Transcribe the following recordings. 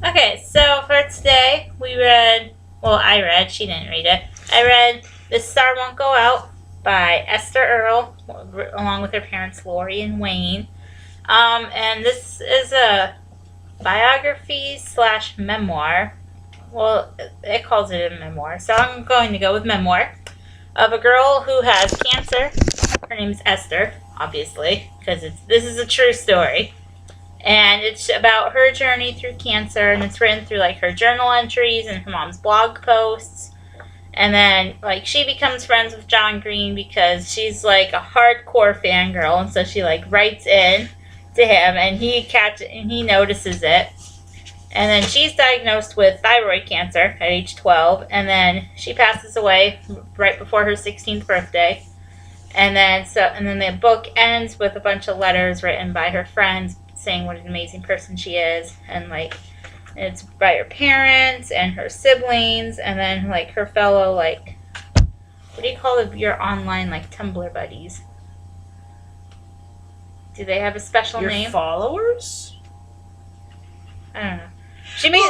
Okay, so for today, I read, she didn't read it. I read This Star Won't Go Out by Esther Earl, along with her parents Lori and Wayne. And this is a biography / memoir. Well, it calls it a memoir, so I'm going to go with memoir of a girl who has cancer. Her name's Esther, obviously, because this is a true story. And it's about her journey through cancer, and it's written through, like, her journal entries and her mom's blog posts. And then, like, she becomes friends with John Green because she's, like, a hardcore fangirl, and so she, like, writes in to him, and he notices it. And then she's diagnosed with thyroid cancer at age 12, and then she passes away right before her 16th birthday. And then the book ends with a bunch of letters written by her friends saying what an amazing person she is, and like it's by her parents and her siblings, and then like her fellow, like, what do you call your online, like, Tumblr buddies? Do they have a special name? Your followers? I don't know.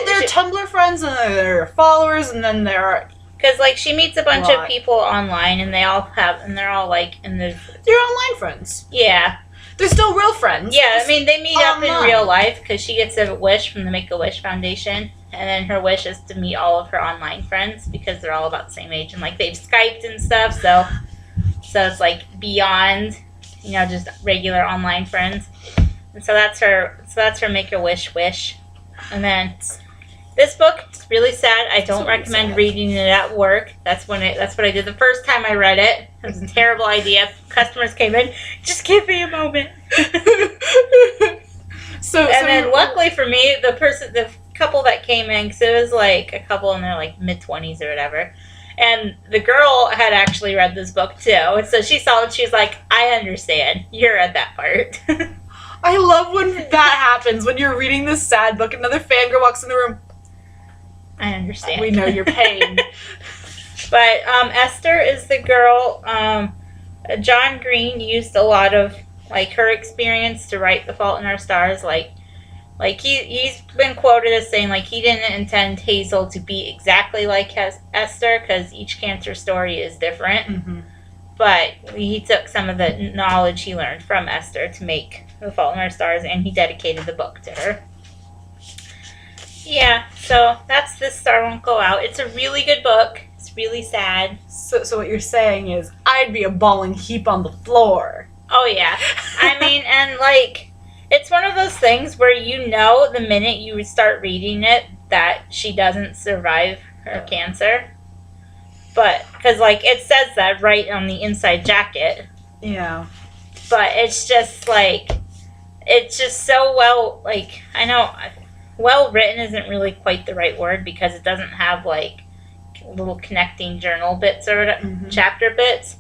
They're Tumblr friends, and they're followers, and then there are... Because, like, she meets a bunch of people online, and they're all, like, in the... They're online friends. Yeah. They're still real friends. Yeah, I mean, they meet up in real life, because she gets a wish from the Make-A-Wish Foundation, and then her wish is to meet all of her online friends, because they're all about the same age, and, like, they've Skyped and stuff, so it's, like, beyond, just regular online friends. And so that's her Make-A-Wish wish. And then this book is really sad. I don't recommend reading it at work. That's what I did the first time I read it. It was a terrible idea. Customers came in, just give me a moment. Then luckily for me, the couple that came in, because it was like a couple in their like mid-20s or whatever, and the girl had actually read this book too. And so she saw it, she was like, I understand. You're at that part. I love when that happens, when you're reading this sad book, another fangirl walks in the room. I understand. We know your pain. But Esther is the girl. John Green used a lot of, like, her experience to write The Fault in Our Stars. Like he's been quoted as saying, like, he didn't intend Hazel to be exactly like Esther, because each cancer story is different. Mm-hmm. But he took some of the knowledge he learned from Esther to make The Fault in Our Stars, and he dedicated the book to her. Yeah, so that's This Star Won't Go Out. It's a really good book. It's really sad. So what you're saying is, I'd be a bawling heap on the floor. Oh, yeah. I mean, and, like, it's one of those things where the minute you start reading it that she doesn't survive her cancer. But, because, like, it says that right on the inside jacket. Yeah. But it's just, like, it's just so well, like, I know, well written isn't really quite the right word, because it doesn't have, like, little connecting journal bits or chapter bits.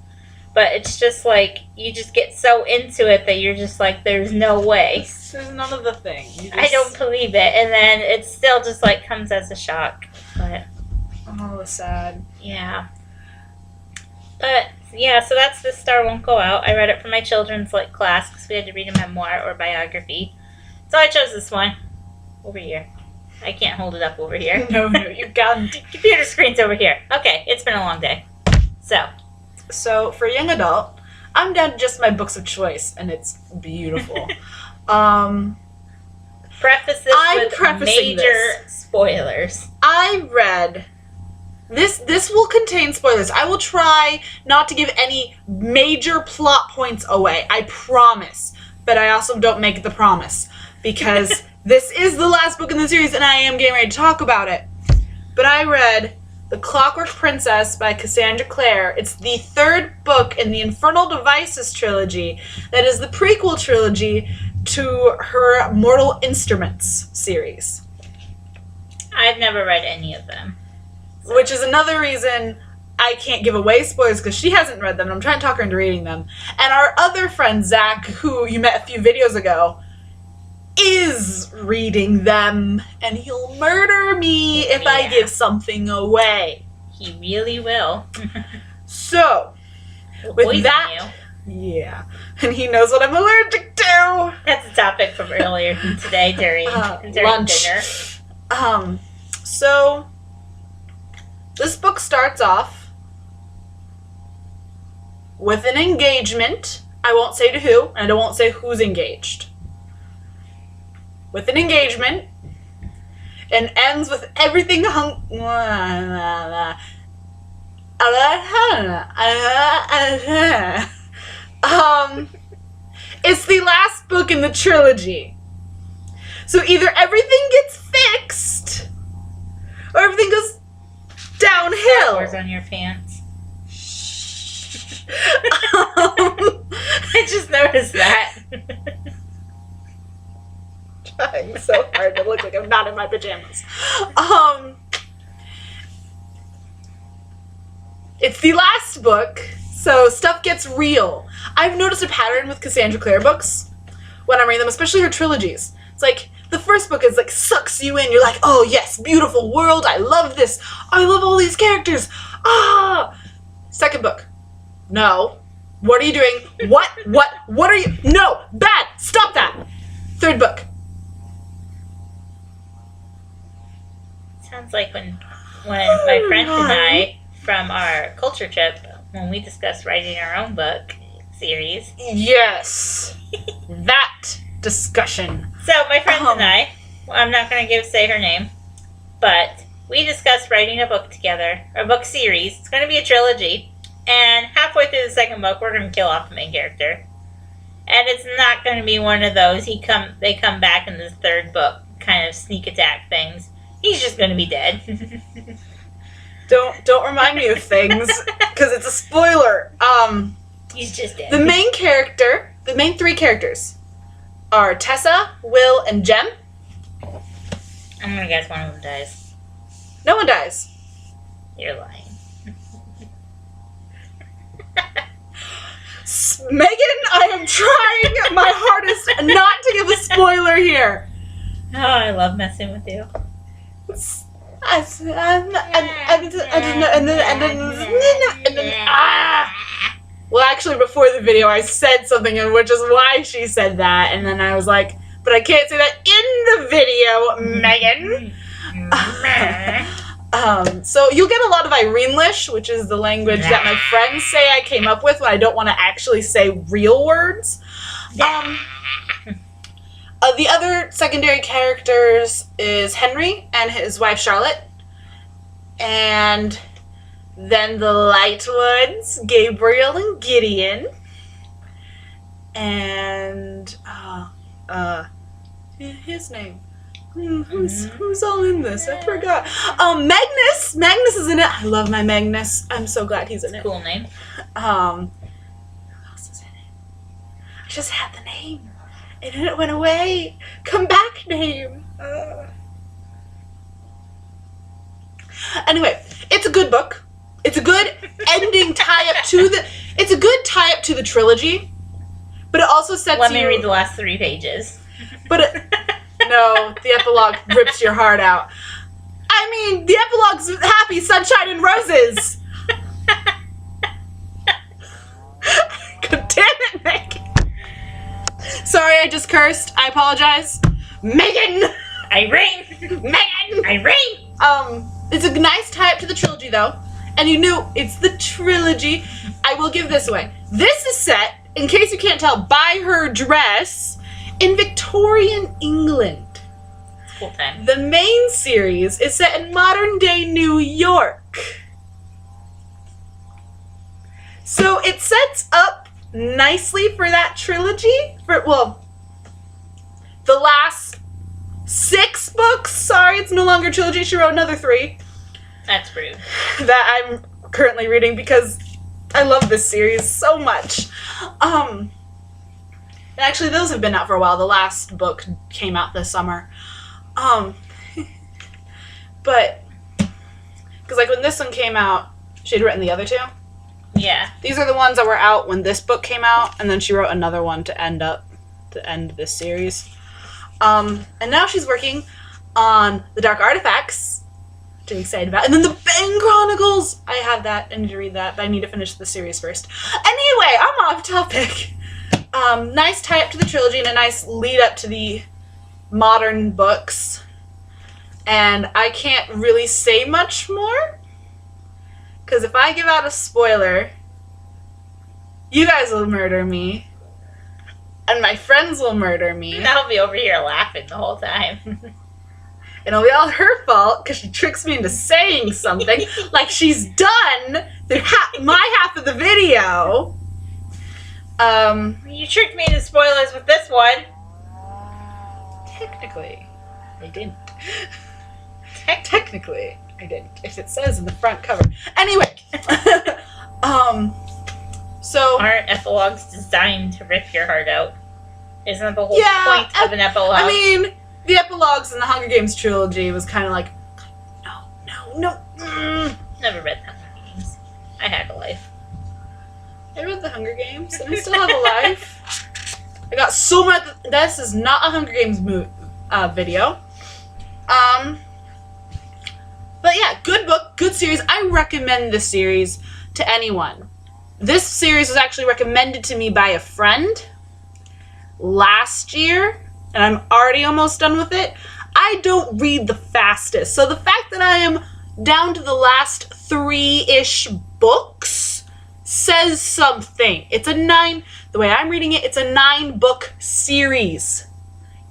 But it's just, like, you just get so into it that you're just like, there's no way. There's none of the thing. I don't believe it. And then it still just, like, comes as a shock. But... oh, sad. Yeah. But, yeah, so that's This Star Won't Go Out. I read it for my children's, like, class, because we had to read a memoir or biography. So I chose this one. Over here. I can't hold it up over here. No, you can't. Computer screen's over here. Okay, it's been a long day. So for young adult, I'm down to just my books of choice, and it's beautiful. Preface this with major spoilers. I read... This will contain spoilers. I will try not to give any major plot points away. I promise. But I also don't make the promise. Because this is the last book in the series, and I am getting ready to talk about it. But I read The Clockwork Princess by Cassandra Clare. It's the third book in the Infernal Devices trilogy. That is the prequel trilogy to her Mortal Instruments series. I've never read any of them. Which is another reason I can't give away spoilers, because she hasn't read them, and I'm trying to talk her into reading them. And our other friend, Zach, who you met a few videos ago, is reading them, and he'll murder me if I give something away. He really will. So, with that... yeah. And he knows what I'm allergic to! That's a topic from earlier today during lunch. Dinner. So this book starts off with an engagement. I won't say to who, and I won't say who's engaged. With an engagement, and ends with everything it's the last book in the trilogy. So either everything gets fixed, or everything goes downhill. Flowers on your pants. I just noticed that. Trying so hard to look like I'm not in my pajamas. It's the last book, so stuff gets real. I've noticed a pattern with Cassandra Clare books when I'm reading them, especially her trilogies. It's like the first book is like sucks you in. You're like, oh yes, beautiful world. I love this. I love all these characters. Ah. Second book. No. What are you doing? What are you? No. Bad. Stop that. Third book. Sounds like when my friend and I, from our culture trip, when we discussed writing our own book series. Yes. That discussion. So my friend and I, I'm not going to say her name, but we discussed writing a book together, a book series. It's going to be a trilogy. And halfway through the second book, we're going to kill off the main character. And it's not going to be one of those they come back in the third book kind of sneak attack things. He's just going to be dead. Don't remind me of things, because it's a spoiler. He's just dead. The main three characters are Tessa, Will, and Jem. I'm going to guess one of them dies. No one dies. You're lying. Megan, I am trying my hardest not to give a spoiler here. Oh, I love messing with you. Well, actually, before the video, I said something, which is why she said that, and then I was like, but I can't say that in the video, Megan. So you'll get a lot of Irene-lish, which is the language that my friends say I came up with when I don't want to actually say real words. The other secondary characters is Henry and his wife Charlotte. And then the light ones, Gabriel and Gideon. And his name. Who's all in this? I forgot. Magnus. Magnus is in it. I love my Magnus. I'm so glad he's in it. Cool name. Who else is in it? I just had the name. And then it went away. Come back, name. Anyway, it's a good book. It's a good ending tie-up to the... It's a good tie-up to the trilogy. But it also sets Let me read the last 3 pages. But no, the epilogue rips your heart out. I mean, the epilogue's happy, sunshine, and roses. God damn it, Megan. Sorry, I just cursed. I apologize. Megan! Irene! Megan! Irene! It's a nice tie-up to the trilogy, though. And you knew it's the trilogy. I will give this away. This is set, in case you can't tell by her dress, in Victorian England. Cool time. The main series is set in modern-day New York. So it sets up nicely for that trilogy. The last 6 books. Sorry, it's no longer a trilogy. She wrote another 3. That's rude. That I'm currently reading because I love this series so much. Actually, those have been out for a while. The last book came out this summer. But, because like when this one came out, she had written the other 2. Yeah. These are the ones that were out when this book came out, and then she wrote another one to end this series. And now she's working on the Dark Artifacts, which I'm excited about. And then the Bang Chronicles! I have that. I need to read that, but I need to finish the series first. Anyway, I'm off topic. Nice tie-up to the trilogy and a nice lead-up to the modern books. And I can't really say much more. Because if I give out a spoiler, you guys will murder me. And my friends will murder me. And I'll be over here laughing the whole time. And it'll be all her fault because she tricks me into saying something like she's done through my half of the video. You tricked me into spoilers with this one. Technically, I didn't. Technically, I didn't. If it says in the front cover. Anyway. So aren't epilogues designed to rip your heart out? Isn't that the whole point of an epilogue? I mean, the epilogues in the Hunger Games trilogy was kind of like, no. Never read the Hunger Games. I had a life. I read the Hunger Games, and I still have a life. I got so much. This is not a Hunger Games video. But yeah, good book, good series. I recommend this series to anyone. This series was actually recommended to me by a friend last year, and I'm already almost done with it. I don't read the fastest, so the fact that I am down to the last 3-ish books says something. It's the way I'm reading it, it's a 9-book series.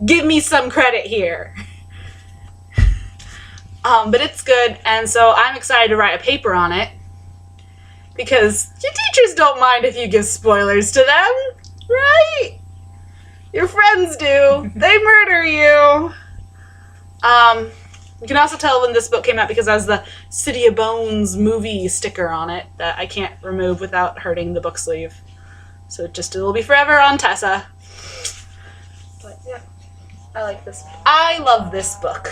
Give me some credit here. But it's good, and so I'm excited to write a paper on it. Because your teachers don't mind if you give spoilers to them, right? Your friends do. They murder you. You can also tell when this book came out because it has the City of Bones movie sticker on it that I can't remove without hurting the book sleeve. So it'll be forever on Tessa. But yeah, I like this. I love this book.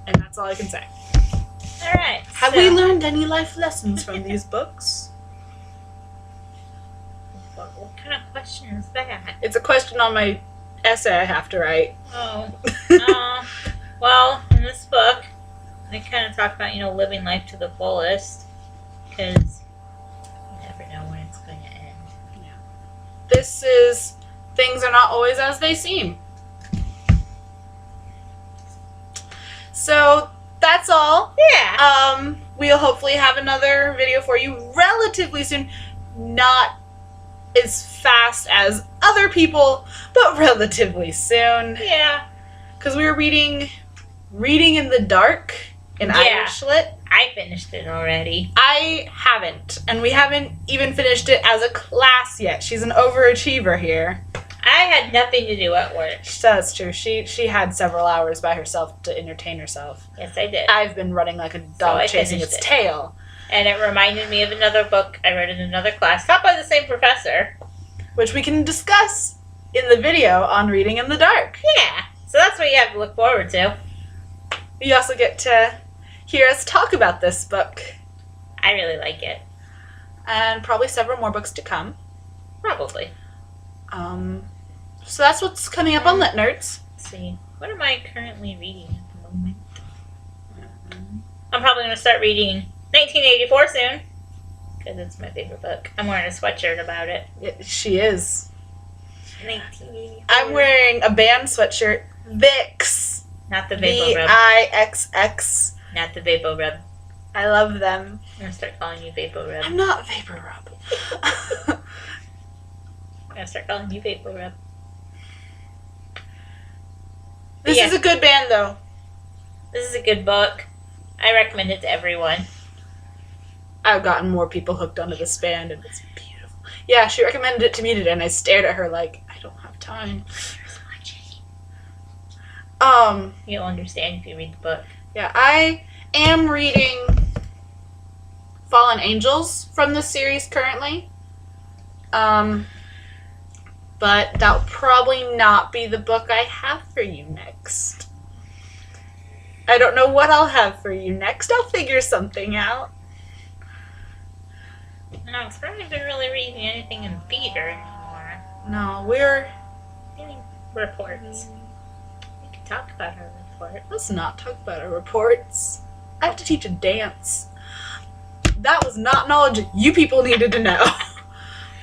And that's all I can say. Alright. Have we learned any life lessons from these books? What kind of question is that? It's a question on my essay I have to write. Oh. Well, in this book, they kind of talk about, living life to the fullest. Because you never know when it's going to end. Yeah. This is, things are not always as they seem. So, that's all. Yeah. We'll hopefully have another video for you relatively soon. Not as fast as other people, but relatively soon. Yeah. Because we were reading in the Dark in Irish Lit. I finished it already. I haven't. And we haven't even finished it as a class yet. She's an overachiever here. I had nothing to do at work. That's true. She had several hours by herself to entertain herself. Yes, I did. I've been running like a dog chasing its tail. And it reminded me of another book I read in another class, taught by the same professor. Which we can discuss in the video on Reading in the Dark. Yeah. So that's what you have to look forward to. You also get to hear us talk about this book. I really like it. And probably several more books to come. Probably. So that's what's coming up on Lit Nerds. Let's see. What am I currently reading at the moment? I'm probably going to start reading 1984 soon. Because it's my favorite book. I'm wearing a sweatshirt about it. She is. 1984. I'm wearing a band sweatshirt. Vicks. Not the Vapor Rub. VIXX. Not the Vapor Rub. I love them. I'm going to start calling you Vapor Rub. I'm not Vapor Rub. I'm going to start calling you Vapor Rub. This is a good band, though. This is a good book. I recommend it to everyone. I've gotten more people hooked onto this band, and it's beautiful. Yeah, she recommended it to me today, and I stared at her like, I don't have time. You'll understand if you read the book. Yeah, I am reading Fallen Angels from this series currently. But that'll probably not be the book I have for you next. I don't know what I'll have for you next. I'll figure something out. No, it's not even really reading anything in theater anymore. No, we're Reading reports. We can talk about our report. Let's not talk about our reports. I have to teach a dance. That was not knowledge you people needed to know.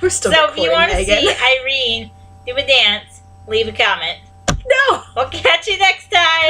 We're still So if recording, you want to Megan. see Irene do a dance, leave a comment. No! We'll catch you next time.